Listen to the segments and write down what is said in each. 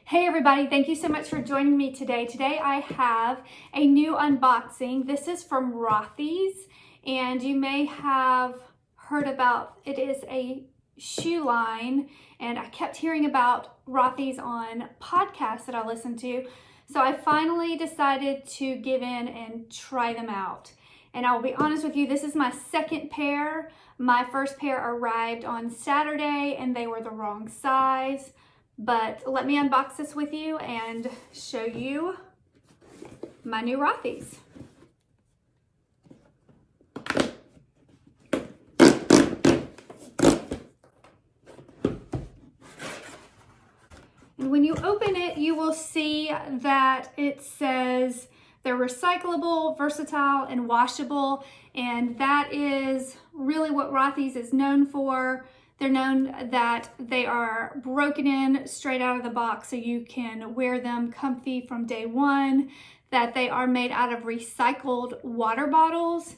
Hey everybody, thank you so much for joining me today. Today I have a new unboxing. This is from Rothys, and you may have heard about it. Is a shoe line, and I kept hearing about Rothys on podcasts that I listened to. So I finally decided to give in and try them out. And I'll be honest with you, this is my second pair. My first pair arrived on Saturday and they were the wrong size. But let me unbox this with you and show you my new Rothys. And when you open it, you will see that it says they're recyclable, versatile, and washable. And that is really what Rothys is known for. They're known that they are broken in straight out of the box so you can wear them comfy from day one, that they are made out of recycled water bottles,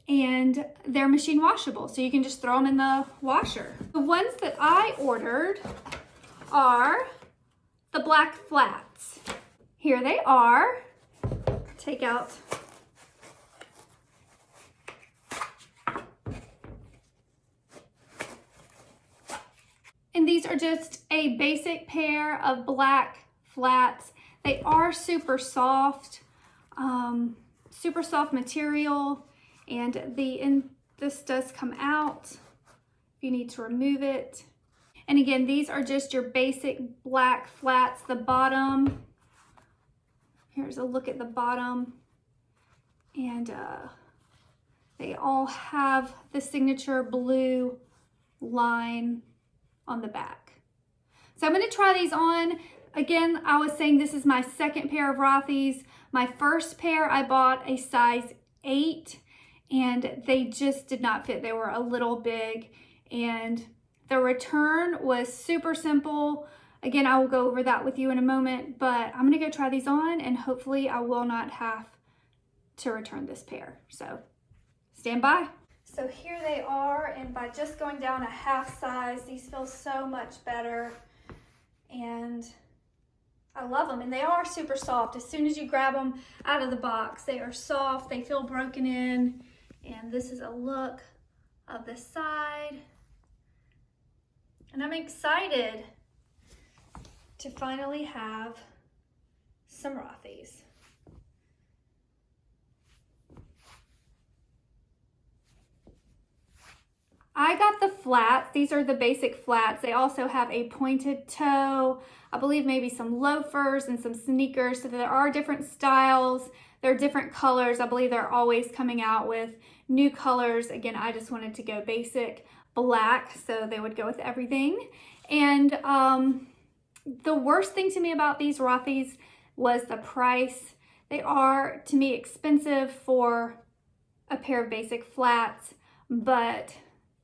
and they're machine washable, so you can just throw them in the washer. The ones that I ordered are the black flats. Here they are. Take out and these are just a basic pair of black flats. They are super soft material, and this does come out if you need to remove it. And again, these are just your basic black flats. The bottom, here's a look at the bottom, and they all have the signature blue line on the back. So I'm going to try these on. Again, I was saying this is my second pair of Rothys. My first pair I bought a size 8 and they just did not fit. They were a little big, and the return was super simple. Again, I will go over that with you in a moment, but I'm going to go try these on and hopefully I will not have to return this pair. So stand by. So here they are, and by just going down a half size, these feel so much better, and I love them. And they are super soft. As soon as you grab them out of the box, they are soft, they feel broken in, and this is a look of the side. And I'm excited to finally have some Rothys. I got the flats. These are the basic flats. They also have a pointed toe, I believe maybe some loafers and some sneakers. So there are different styles. There are different colors. I believe they're always coming out with new colors. Again, I just wanted to go basic black, so they would go with everything. And the worst thing to me about these Rothys was the price. They are, to me, expensive for a pair of basic flats, but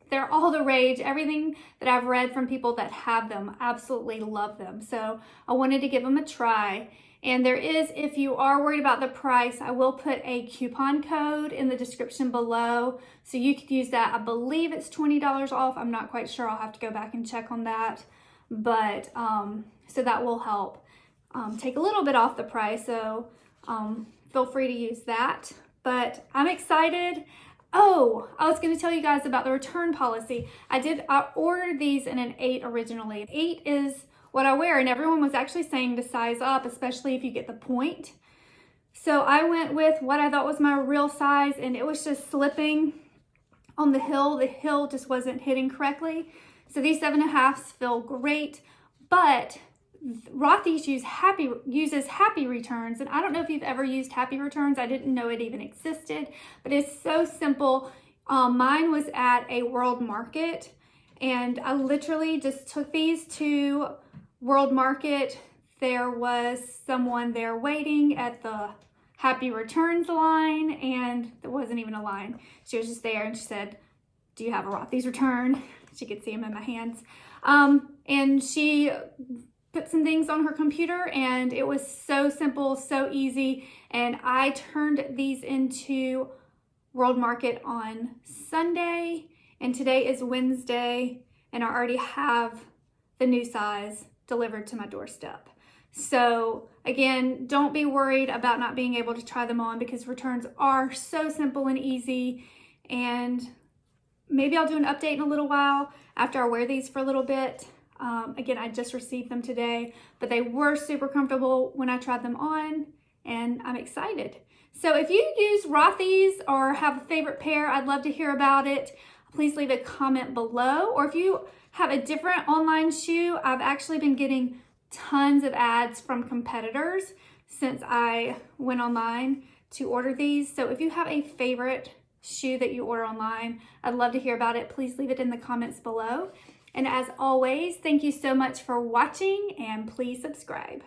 they're all the rage. Everything that I've read from people that have them absolutely love them. So I wanted to give them a try. And there is, if you are worried about the price, I will put a coupon code in the description below. So you could use that. I believe it's $20 off. I'm not quite sure. I'll have to go back and check on that. But so that will help take a little bit off the price. So feel free to use that. But I'm excited. Oh, I was going to tell you guys about the return policy. I ordered these in an 8 originally. 8 is what I wear, and everyone was actually saying to size up, especially if you get the point. So I went with what I thought was my real size, and it was just slipping on the hill. The hill just wasn't hitting correctly. So these 7.5s feel great, but Rothys uses happy returns, and I don't know if you've ever used happy returns. I didn't know it even existed, but it's so simple. Mine was at a World Market, and I literally just took these to World Market. There was someone there waiting at the happy returns line, and there wasn't even a line. She was just there, and she said, "Do you have a Rothys return?" She could see them in my hands. And she put some things on her computer, and it was so simple, so easy. And I turned these into World Market on Sunday, and today is Wednesday, and I already have the new size delivered to my doorstep. So again, don't be worried about not being able to try them on because returns are so simple and easy. And maybe I'll do an update in a little while after I wear these for a little bit. Again, I just received them today, but they were super comfortable when I tried them on, and I'm excited. So if you use Rothys or have a favorite pair, I'd love to hear about it. Please leave a comment below. Or if you have a different online shoe, I've actually been getting tons of ads from competitors since I went online to order these. So if you have a favorite shoe that you order online, I'd love to hear about it. Please leave it in the comments below. And as always, thank you so much for watching, and please subscribe.